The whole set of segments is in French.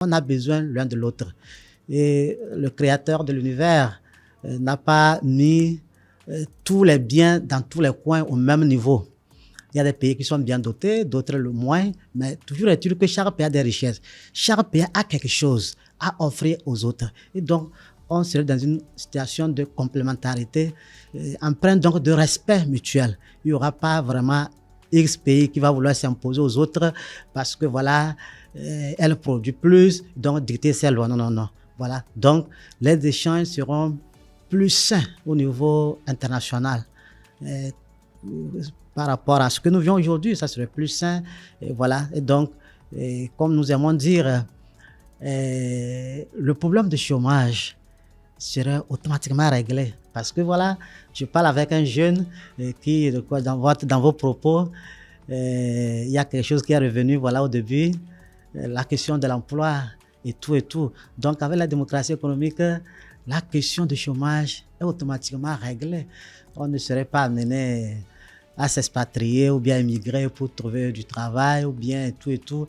On a besoin l'un de l'autre. Et le créateur de l'univers n'a pas mis tous les biens dans tous les coins au même niveau. Il y a des pays qui sont bien dotés, d'autres le moins, mais toujours est-il que chaque pays a des richesses. Chaque pays a quelque chose à offrir aux autres. Et donc, on serait dans une situation de complémentarité, empreinte donc de respect mutuel. Il n'y aura pas vraiment X pays qui va vouloir s'imposer aux autres parce que voilà, elle produit plus, donc dicter ses lois. Non, non, non. Voilà. Donc, les échanges seront plus sains au niveau international. Par rapport à ce que nous vivons aujourd'hui, ça serait plus sain. Et voilà. Et donc, comme nous aimons dire, le problème de chômage serait automatiquement réglé. Parce que voilà, je parle avec un jeune qui, dans vos propos, il y a quelque chose qui est revenu voilà, au début, la question de l'emploi et tout et tout. Donc, avec la démocratie économique, la question du chômage est automatiquement réglée. On ne serait pas amené à s'expatrier ou bien émigrer pour trouver du travail ou bien tout et tout.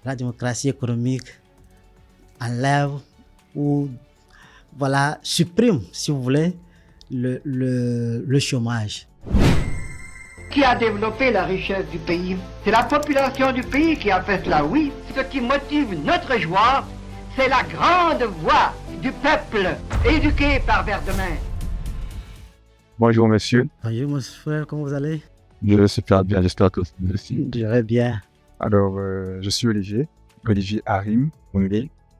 La démocratie économique enlève ou voilà, supprime, si vous voulez, le chômage. Qui a développé la richesse du pays? C'est la population du pays qui a fait cela, oui. Ce qui motive notre joie, c'est la grande voix du peuple éduqué par Verdemin. Bonjour monsieur. Bonjour mon frère, comment vous allez? Je vais super bien, j'espère que vous aussi. Je vais bien. Alors, je suis Olivier Harim,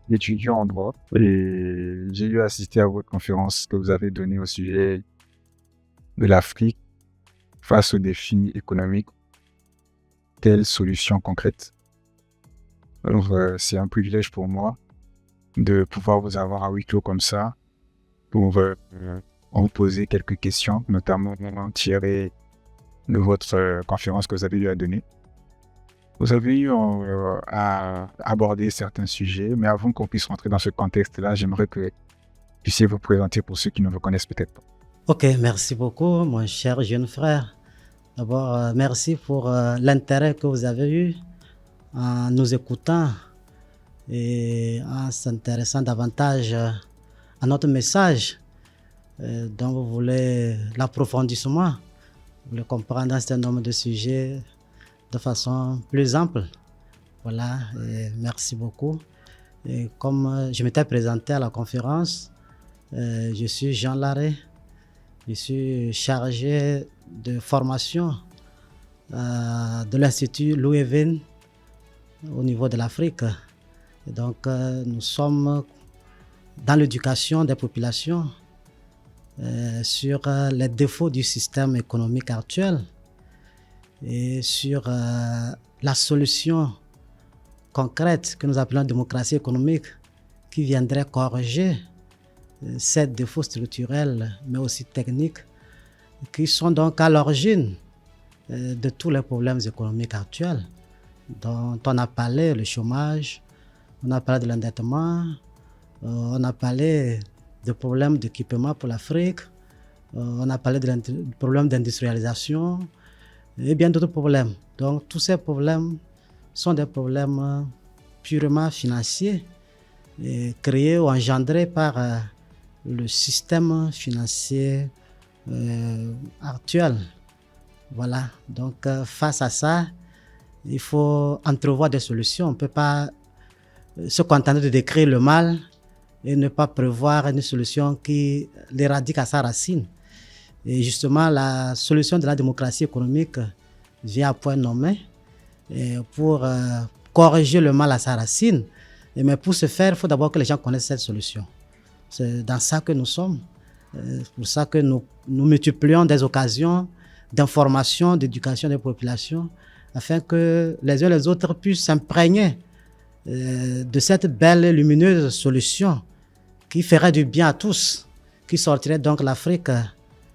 étudiant en droit, et j'ai eu à assister à votre conférence que vous avez donnée au sujet de l'Afrique face aux défis économiques. Quelles solutions concrètes? Alors, c'est un privilège pour moi de pouvoir vous avoir à huis clos comme ça pour en poser quelques questions, notamment tirées de votre conférence que vous avez eu à donner. Vous avez eu à aborder certains sujets, mais avant qu'on puisse rentrer dans ce contexte-là, j'aimerais que vous puissiez vous présenter pour ceux qui ne vous connaissent peut-être pas. Ok, merci beaucoup, mon cher jeune frère. D'abord, merci pour l'intérêt que vous avez eu en nous écoutant et en s'intéressant davantage à notre message dont vous voulez l'approfondissement. Vous voulez comprendre un certain nombre de sujets de façon plus ample. Voilà, et merci beaucoup. Et comme je m'étais présenté à la conférence, je suis Jean Larrey. Je suis chargé de formation de l'Institut Louis Evin au niveau de l'Afrique. Et donc, nous sommes dans l'éducation des populations sur les défauts du système économique actuel et sur la solution concrète que nous appelons démocratie économique qui viendrait corriger ces défauts structurels mais aussi techniques qui sont donc à l'origine de tous les problèmes économiques actuels dont on a parlé, le chômage, on a parlé de l'endettement, on a parlé de problèmes d'équipement pour l'Afrique, on a parlé de problèmes d'industrialisation et bien d'autres problèmes. Donc tous ces problèmes sont des problèmes purement financiers créés ou engendrés par le système financier actuel. Voilà, donc face à ça, il faut entrevoir des solutions. On ne peut pas se contenter de décrire le mal et ne pas prévoir une solution qui l'éradique à sa racine. Et justement, la solution de la démocratie économique vient à point nommé pour corriger le mal à sa racine. Mais pour ce faire, il faut d'abord que les gens connaissent cette solution. C'est dans ça que nous sommes. C'est pour ça que nous multiplions des occasions d'information, d'éducation des populations, afin que les uns et les autres puissent s'imprégner de cette belle et lumineuse solution qui ferait du bien à tous, qui sortirait donc l'Afrique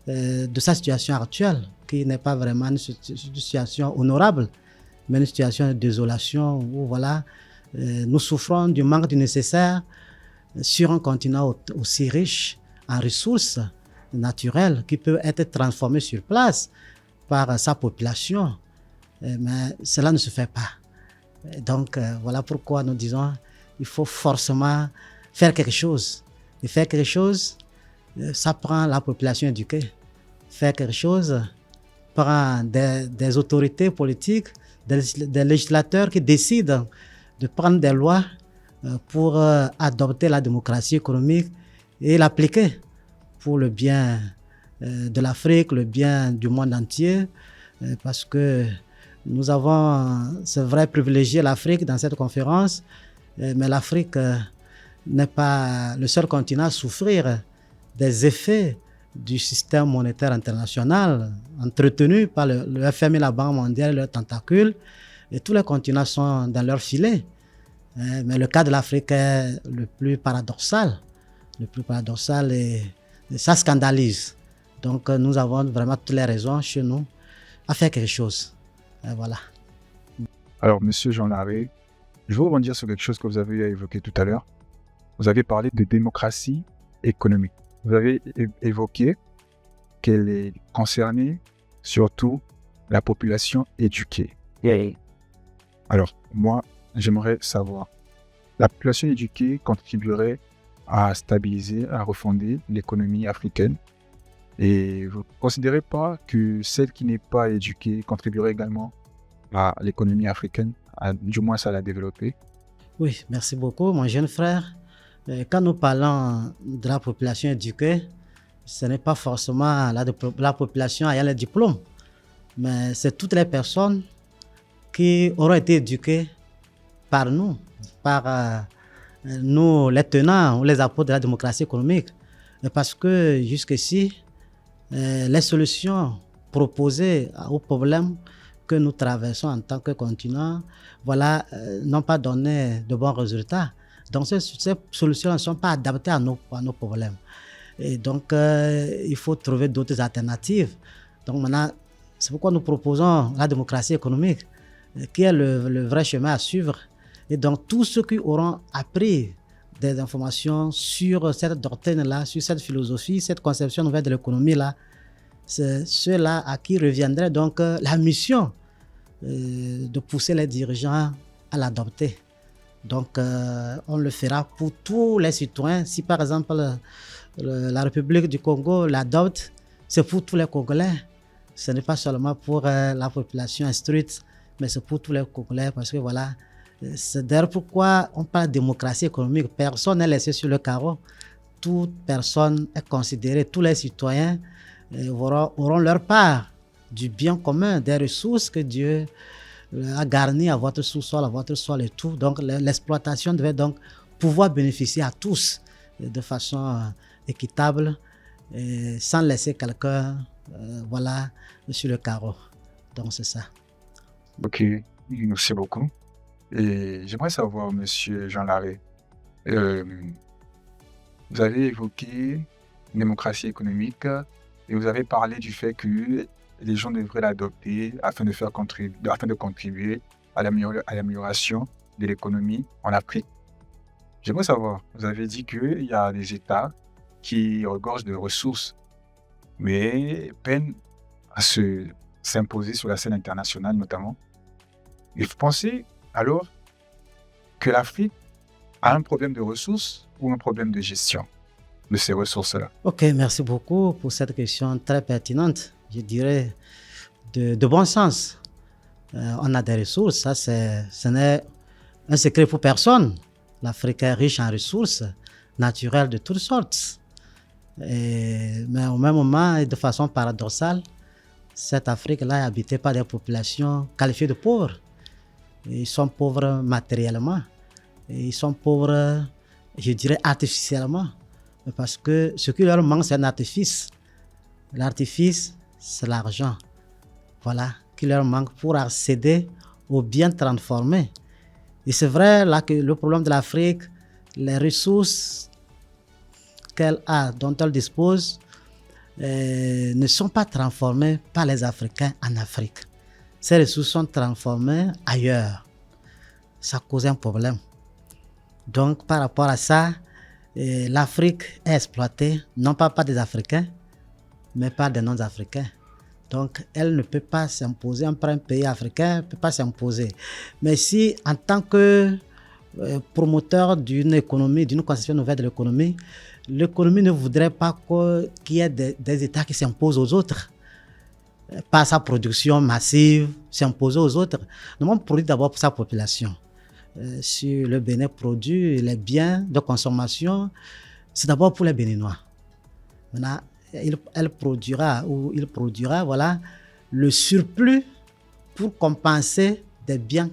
de sa situation actuelle, qui n'est pas vraiment une situation honorable, mais une situation de désolation où voilà, nous souffrons du manque du nécessaire sur un continent aussi riche en ressources naturelles qui peut être transformé sur place par sa population. Mais cela ne se fait pas. Donc voilà pourquoi nous disons il faut forcément faire quelque chose. Et faire quelque chose, ça prend la population éduquée. Faire quelque chose prend des autorités politiques, des législateurs qui décident de prendre des lois pour adopter la démocratie économique et l'appliquer pour le bien de l'Afrique, le bien du monde entier, parce que nous avons, c'est vrai, privilégié l'Afrique dans cette conférence, mais l'Afrique n'est pas le seul continent à souffrir des effets du système monétaire international entretenu par le FMI, la Banque mondiale, leurs tentacules, et tous les continents sont dans leur filet. Mais le cas de l'Afrique est le plus paradoxal. Le plus paradoxal et ça scandalise. Donc nous avons vraiment toutes les raisons chez nous à faire quelque chose. Et voilà. Alors, Monsieur Jean Larrey, je veux rebondir sur quelque chose que vous avez évoqué tout à l'heure. Vous avez parlé de démocratie économique. Vous avez évoqué qu'elle est concernée surtout la population éduquée. Oui. Alors, moi, j'aimerais savoir, la population éduquée contribuerait à stabiliser, à refonder l'économie africaine. Et vous ne considérez pas que celle qui n'est pas éduquée contribuerait également à l'économie africaine, du moins à la développer? Oui, merci beaucoup, mon jeune frère. Quand nous parlons de la population éduquée, ce n'est pas forcément la population ayant les diplômes, mais c'est toutes les personnes qui auront été éduquées par nous, par nous, les tenants ou les apôtres de la démocratie économique. Parce que jusqu'ici, les solutions proposées aux problèmes que nous traversons en tant que continent, voilà, n'ont pas donné de bons résultats. Donc ces solutions ne sont pas adaptées à nos problèmes. Et donc, il faut trouver d'autres alternatives. Donc maintenant, c'est pourquoi nous proposons la démocratie économique, qui est le vrai chemin à suivre. Et donc, tous ceux qui auront appris des informations sur cette doctrine-là, sur cette philosophie, cette conception nouvelle de l'économie-là, c'est ceux-là à qui reviendrait donc la mission de pousser les dirigeants à l'adopter. Donc, on le fera pour tous les citoyens. Si par exemple la République du Congo l'adopte, c'est pour tous les Congolais. Ce n'est pas seulement pour la population instruite, mais c'est pour tous les Congolais parce que voilà, c'est d'ailleurs pourquoi on parle de démocratie économique. Personne n'est laissé sur le carreau. Toute personne est considérée, tous les citoyens auront leur part du bien commun, des ressources que Dieu a garnies à votre sous-sol, à votre sol et tout. Donc l'exploitation devait donc pouvoir bénéficier à tous de façon équitable, sans laisser quelqu'un voilà, sur le carreau. Donc c'est ça. Ok, merci beaucoup. Et j'aimerais savoir, Monsieur Jean Larrey, vous avez évoqué une démocratie économique et vous avez parlé du fait que les gens devraient l'adopter afin de contribuer à l'amélioration de l'économie en Afrique. J'aimerais savoir, vous avez dit qu'il y a des États qui regorgent de ressources, mais peinent à s'imposer sur la scène internationale notamment. Et vous pensez alors que l'Afrique a un problème de ressources ou un problème de gestion de ces ressources-là? Ok, merci beaucoup pour cette question très pertinente. Je dirais de bon sens. On a des ressources, ça ce n'est un secret pour personne. L'Afrique est riche en ressources naturelles de toutes sortes. Mais au même moment, et de façon paradoxale, cette Afrique-là est habitée par des populations qualifiées de pauvres. Ils sont pauvres matériellement. Et ils sont pauvres, je dirais, artificiellement. Parce que ce qui leur manque, c'est un artifice. L'artifice, c'est l'argent. Voilà, qui leur manque pour accéder aux biens transformés. Et c'est vrai là que le problème de l'Afrique, les ressources qu'elle a, dont elle dispose, ne sont pas transformées par les Africains en Afrique. Ces ressources sont transformées ailleurs. Ça cause un problème. Donc, par rapport à ça, l'Afrique est exploitée, non pas par des Africains, mais par des non-Africains. Donc, elle ne peut pas s'imposer, un pays africain ne peut pas s'imposer. Mais si, en tant que promoteur d'une économie, d'une conception nouvelle de l'économie, l'économie ne voudrait pas qu'il y ait des États qui s'imposent aux autres par sa production massive, s'imposer aux autres. Le monde produit d'abord pour sa population. Si le Bénin produit les biens de consommation, c'est d'abord pour les Béninois. Maintenant, il produira voilà, le surplus pour compenser des biens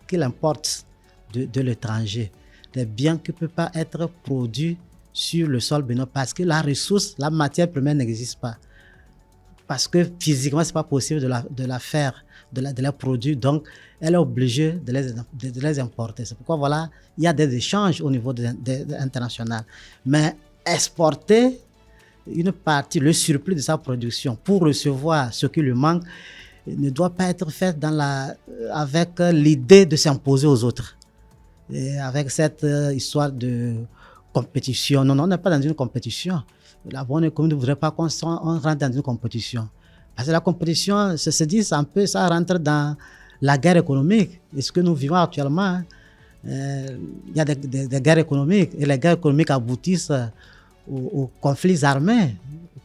qu'il importe de l'étranger, des biens qui ne peuvent pas être produits sur le sol béninois parce que la ressource, la matière première n'existe pas. Parce que physiquement, ce n'est pas possible de la faire, de la produire. Donc, elle est obligée de les importer. C'est pourquoi, voilà, il y a des échanges au niveau international. Mais exporter une partie, le surplus de sa production pour recevoir ce qui lui manque, ne doit pas être fait avec l'idée de s'imposer aux autres. Et avec cette histoire de compétition. Non, on n'est pas dans une compétition. La bonne économie ne voudrait pas qu'on rentre dans une compétition. Parce que la compétition, se dit un peu, ça rentre dans la guerre économique. Et ce que nous vivons actuellement, il y a des guerres économiques. Et les guerres économiques aboutissent aux conflits armés.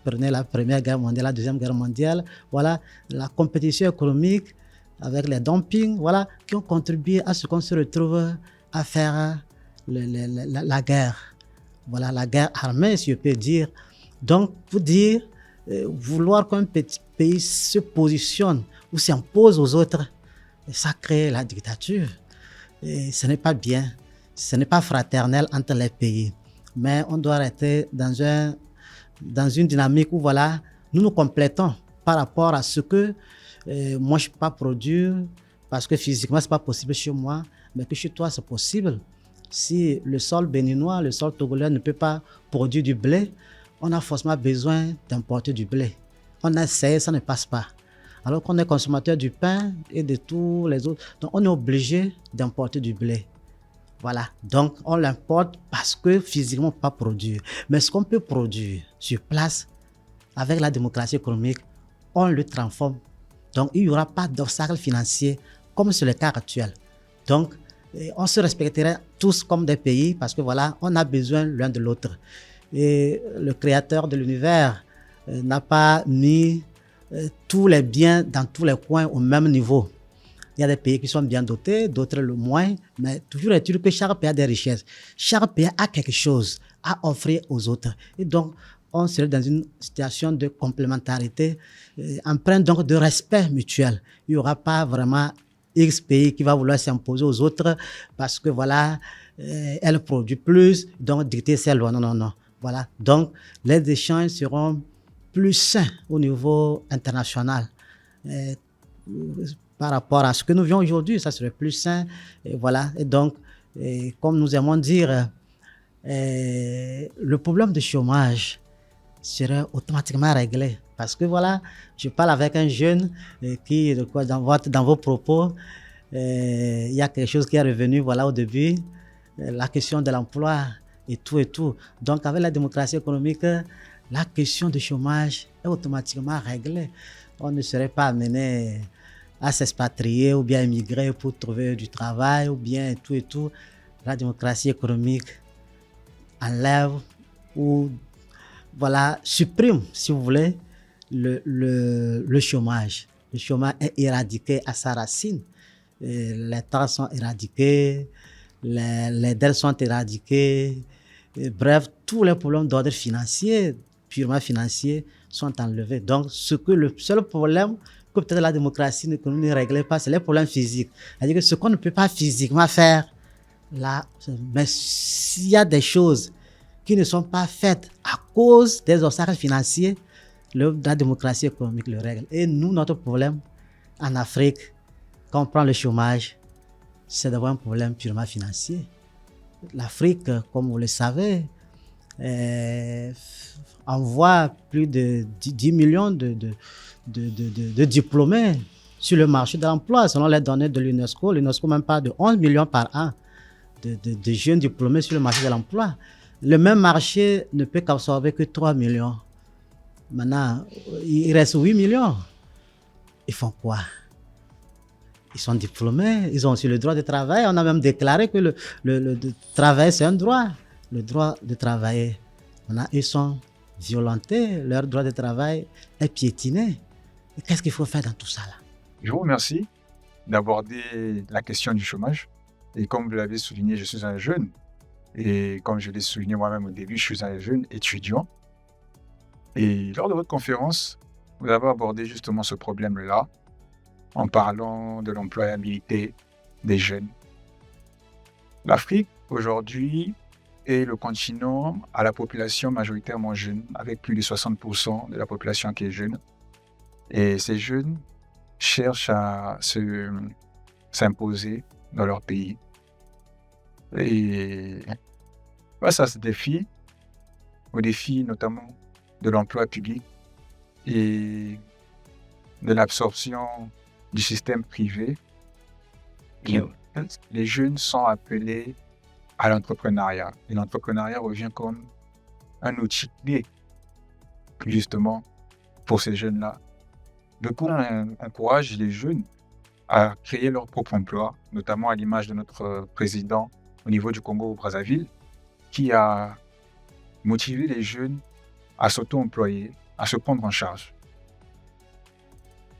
Prenez la Première Guerre mondiale, la Deuxième Guerre mondiale. Voilà, la compétition économique avec les dumpings, voilà, qui ont contribué à ce qu'on se retrouve à faire la guerre. Voilà, la guerre armée, si je peux dire. Donc, pour dire, vouloir qu'un petit pays se positionne ou s'impose aux autres, ça crée la dictature. Et ce n'est pas bien, ce n'est pas fraternel entre les pays. Mais on doit rester dans une dynamique où, voilà, nous nous complétons par rapport à ce que moi je ne peux pas produire parce que physiquement ce n'est pas possible chez moi, mais que chez toi c'est possible. Si le sol béninois, le sol togolais ne peut pas produire du blé, on a forcément besoin d'importer du blé. On a essayé, ça ne passe pas. Alors qu'on est consommateur du pain et de tous les autres, donc on est obligé d'importer du blé. Voilà, donc on l'importe parce que physiquement on ne peut pas produire. Mais ce qu'on peut produire sur place, avec la démocratie économique, on le transforme. Donc il n'y aura pas d'obstacle financier comme c'est le cas actuel. Donc on se respecterait tous comme des pays parce que voilà, on a besoin l'un de l'autre. Et le créateur de l'univers n'a pas mis tous les biens dans tous les coins au même niveau. Il y a des pays qui sont bien dotés, d'autres le moins, mais toujours est-il que chaque pays a des richesses. Chaque pays a quelque chose à offrir aux autres. Et donc, on serait dans une situation de complémentarité, empreinte donc de respect mutuel. Il n'y aura pas vraiment X pays qui va vouloir s'imposer aux autres parce que voilà, elle produit plus, donc dicter ses lois. Non, non, non. Voilà. Donc, les échanges seront plus sains au niveau international. Par rapport à ce que nous vivons aujourd'hui, ça serait plus sain. Et voilà. Et donc, comme nous aimons dire, le problème de chômage serait automatiquement réglé. Parce que voilà, je parle avec un jeune qui, dans vos propos, il y a quelque chose qui est revenu voilà, au début, la question de l'emploi et tout et tout. Donc, avec la démocratie économique, la question du chômage est automatiquement réglée. On ne serait pas amené à s'expatrier ou bien émigrer pour trouver du travail ou bien tout et tout. La démocratie économique enlève ou voilà, supprime, si vous voulez, le chômage. Le chômage est éradiqué à sa racine. Les taxes sont éradiquées, les dettes sont éradiquées. Bref, tous les problèmes d'ordre financier, purement financier, sont enlevés. Donc, le seul problème que peut-être la démocratie ne réglait pas, c'est les problèmes physiques. C'est-à-dire que ce qu'on ne peut pas physiquement faire, là, mais s'il y a des choses qui ne sont pas faites à cause des obstacles financiers, la démocratie économique le règle. Et nous, notre problème en Afrique, quand on prend le chômage, c'est d'avoir un problème purement financier. L'Afrique, comme vous le savez, envoie plus de 10 millions de diplômés sur le marché de l'emploi, selon les données de l'UNESCO. L'UNESCO même parle de 11 millions par an de jeunes diplômés sur le marché de l'emploi. Le même marché ne peut qu'absorber que 3 millions. Maintenant, il reste 8 millions. Ils font quoi? Ils sont diplômés, ils ont aussi le droit de travailler. On a même déclaré que le travail, c'est un droit. Le droit de travailler. Maintenant, ils sont violentés, leur droit de travail est piétiné. Et qu'est-ce qu'il faut faire dans tout ça là? Je vous remercie d'aborder la question du chômage. Et comme vous l'avez souligné, je suis un jeune. Et comme je l'ai souligné moi-même au début, je suis un jeune étudiant. Et lors de votre conférence, vous avez abordé justement ce problème-là en parlant de l'employabilité des jeunes. L'Afrique, aujourd'hui, est le continent à la population majoritairement jeune, avec plus de 60% de la population qui est jeune. Et ces jeunes cherchent à s'imposer dans leur pays. Et face à ce défi, au défi notamment de l'emploi public et de l'absorption du système privé, les jeunes sont appelés à l'entrepreneuriat. Et l'entrepreneuriat revient comme un outil clé, justement, pour ces jeunes-là. Beaucoup encouragent les jeunes à créer leur propre emploi, notamment à l'image de notre président au niveau du Congo-Brazzaville, qui a motivé les jeunes à s'auto-employer, à se prendre en charge.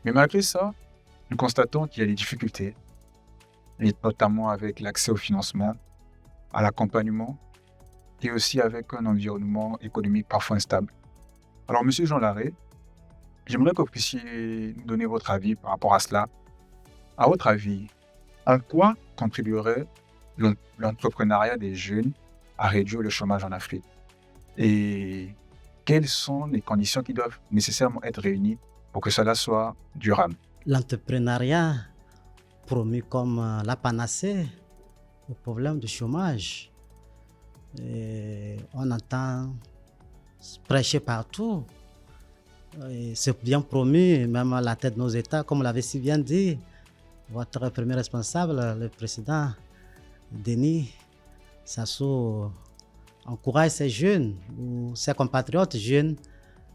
Mais malgré ça, nous constatons qu'il y a des difficultés, et notamment avec l'accès au financement, à l'accompagnement, et aussi avec un environnement économique parfois instable. Alors, Monsieur Jean Larrey, j'aimerais que vous puissiez nous donner votre avis par rapport à cela. À votre avis, en quoi contribuerait l'entrepreneuriat des jeunes à réduire le chômage en Afrique? Et quelles sont les conditions qui doivent nécessairement être réunies pour que cela soit durable? L'entrepreneuriat promu comme la panacée au problème du chômage. Et on entend prêcher partout. Et c'est bien promu, même à la tête de nos États, comme vous l'avez si bien dit. Votre premier responsable, le président Denis Sassou, encourage ces jeunes ou ses compatriotes jeunes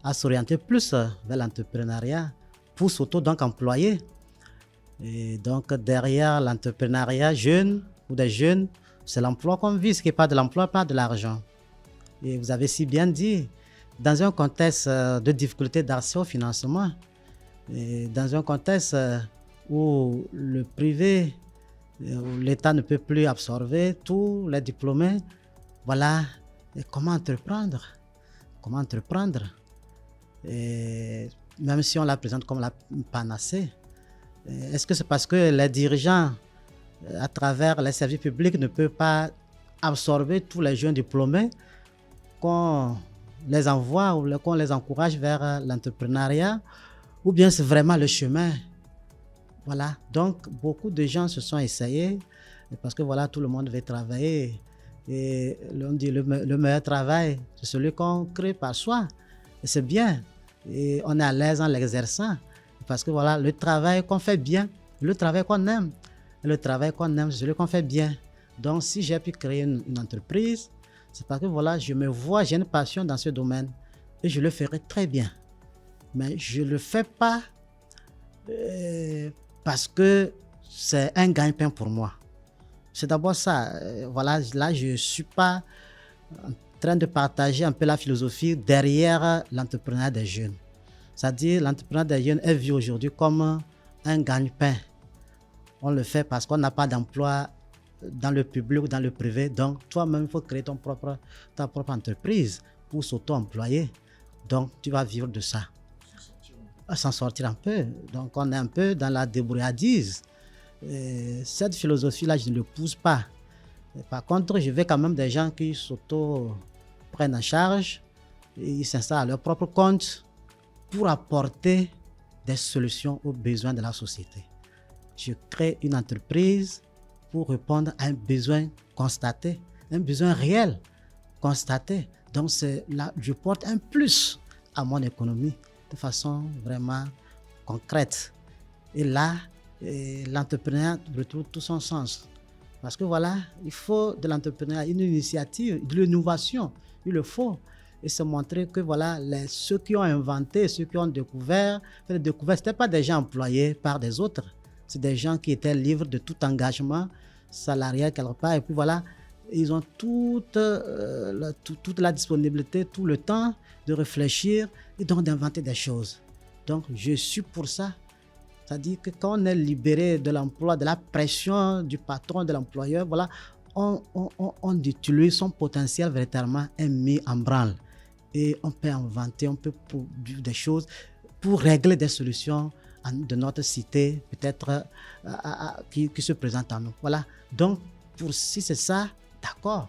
à s'orienter plus vers l'entrepreneuriat pour s'auto-employer. Et donc derrière l'entrepreneuriat jeune ou des jeunes, c'est l'emploi qu'on vise, qui n'est pas de l'emploi, pas de l'argent. Et vous avez si bien dit, dans un contexte de difficulté d'accès au financement, et dans un contexte où le privé, où l'État ne peut plus absorber tous les diplômés, voilà, et comment entreprendre? Comment entreprendre? Et même si on la présente comme la panacée, est-ce que c'est parce que les dirigeants, à travers les services publics, ne peuvent pas absorber tous les jeunes diplômés qu'on les envoie ou qu'on les encourage vers l'entrepreneuriat, ou bien c'est vraiment le chemin? Voilà, donc beaucoup de gens se sont essayés parce que voilà, tout le monde veut travailler et on dit le meilleur travail, c'est celui qu'on crée par soi. Et c'est bien et on est à l'aise en l'exerçant parce que voilà, le travail qu'on fait bien, le travail qu'on aime, c'est celui qu'on fait bien. Donc si j'ai pu créer une entreprise, c'est parce que voilà, je me vois, j'ai une passion dans ce domaine et je le ferai très bien. Mais je ne le fais pas parce que c'est un gagne-pain pour moi. C'est d'abord ça. Voilà, là, je ne suis pas en train de partager un peu la philosophie derrière l'entrepreneuriat des jeunes. C'est-à-dire, l'entrepreneuriat des jeunes est vu aujourd'hui comme un gagne-pain. On le fait parce qu'on n'a pas d'emploi dans le public ou dans le privé. Donc, toi-même, il faut créer ta propre entreprise pour s'auto-employer. Donc, tu vas vivre de ça. S'en sortir un peu. Donc, on est un peu dans la débrouillardise. Cette philosophie-là, je ne le pousse pas. Par contre, je veux quand même des gens qui s'auto-prennent en charge et ils s'installent à leur propre compte pour apporter des solutions aux besoins de la société. Je crée une entreprise pour répondre à un besoin constaté, un besoin réel constaté. Donc, là, je porte un plus à mon économie de façon vraiment concrète. Et là, l'entrepreneuriat retrouve tout son sens. Parce que voilà, il faut de l'entrepreneuriat, une initiative, de l'innovation, il le faut. Et se montrer que voilà, ceux qui ont inventé, ceux qui ont découvert, ce n'étaient pas des gens employés par des autres. C'est des gens qui étaient libres de tout engagement salarial quelque part. Et puis voilà, ils ont toute la disponibilité, tout le temps de réfléchir et donc d'inventer des choses. Donc, je suis pour ça. C'est-à-dire que quand on est libéré de l'emploi, de la pression du patron, de l'employeur, voilà, on utilise son potentiel véritablement est mis en branle. Et on peut inventer, on peut produire des choses pour régler des solutions de notre cité, peut-être qui se présentent à nous. Voilà. Donc, si c'est ça, d'accord.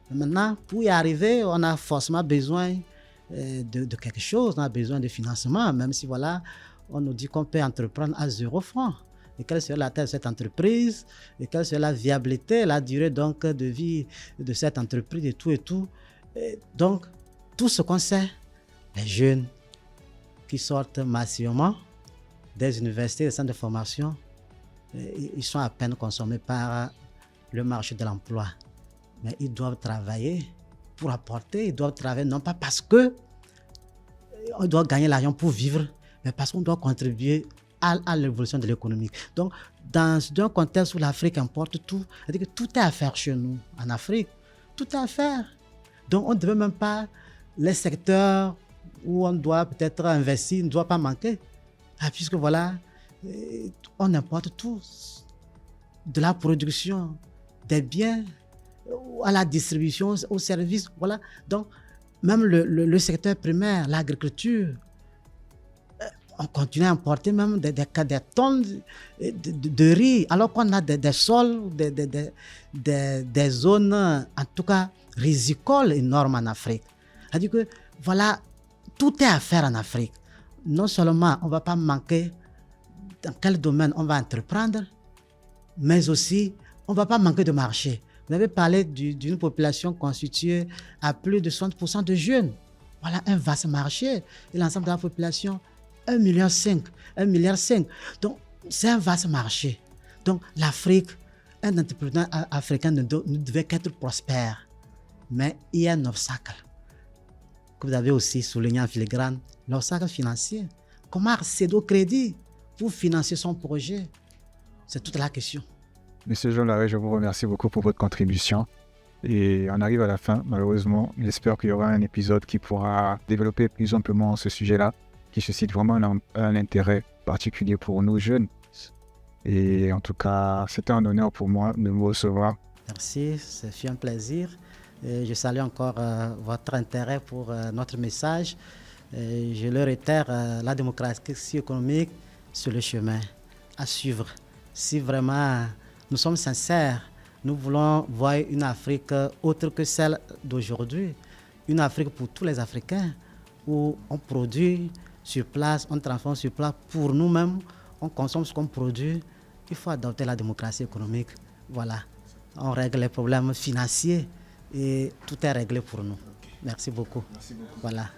Maintenant, pour y arriver, on a forcément besoin de quelque chose, on a besoin de financement, même si voilà, on nous dit qu'on peut entreprendre à 0 francs. Et quelle serait la taille de cette entreprise, et quelle serait la viabilité, la durée donc de vie de cette entreprise et tout et tout. Et donc, tout ce qu'on sait, les jeunes qui sortent massivement des universités, des centres de formation, ils sont à peine consommés par le marché de l'emploi. Mais ils doivent travailler pour apporter, ils doivent travailler non pas parce que on doit gagner l'argent pour vivre, mais parce qu'on doit contribuer à l'évolution de l'économie. Donc, dans un contexte où l'Afrique importe tout, c'est-à-dire que tout est à faire chez nous, en Afrique, tout est à faire. Donc, on ne devait même pas, les secteurs où on doit peut-être investir ne doit pas manquer. Puisque voilà, on importe tout, de la production, des biens, à la distribution, aux services, voilà. Donc, même le secteur primaire, l'agriculture, on continue à importer même des tonnes de riz, alors qu'on a des sols, des zones, en tout cas, rizicoles énormes en Afrique. C'est-à-dire que, voilà, tout est à faire en Afrique. Non seulement on ne va pas manquer dans quel domaine on va entreprendre, mais aussi on ne va pas manquer de marché. Vous avez parlé d'une population constituée à plus de 60% de jeunes. Voilà un vaste marché. Et l'ensemble de la population, 1,5 milliard, 1,5 milliard. Donc, c'est un vaste marché. Donc, l'Afrique, un entrepreneur africain ne devait qu'être prospère. Mais il y a un obstacle que vous avez aussi souligné en filigrane, l'obstacle financier. Comment accéder au crédit pour financer son projet? C'est toute la question. Monsieur Jean Larrey, je vous remercie beaucoup pour votre contribution. Et on arrive à la fin, malheureusement. J'espère qu'il y aura un épisode qui pourra développer plus amplement ce sujet-là, qui suscite vraiment un intérêt particulier pour nos jeunes. Et en tout cas, c'était un honneur pour moi de vous recevoir. Merci, ça fait un plaisir. Et je salue encore votre intérêt pour notre message. Et je le réitère, la démocratie économique, c'est le chemin à suivre. Si vraiment nous sommes sincères, nous voulons voir une Afrique autre que celle d'aujourd'hui. Une Afrique pour tous les Africains, où on produit sur place, on transforme sur place pour nous-mêmes, on consomme ce qu'on produit. Il faut adopter la démocratie économique. Voilà, on règle les problèmes financiers et tout est réglé pour nous. Merci beaucoup. Voilà.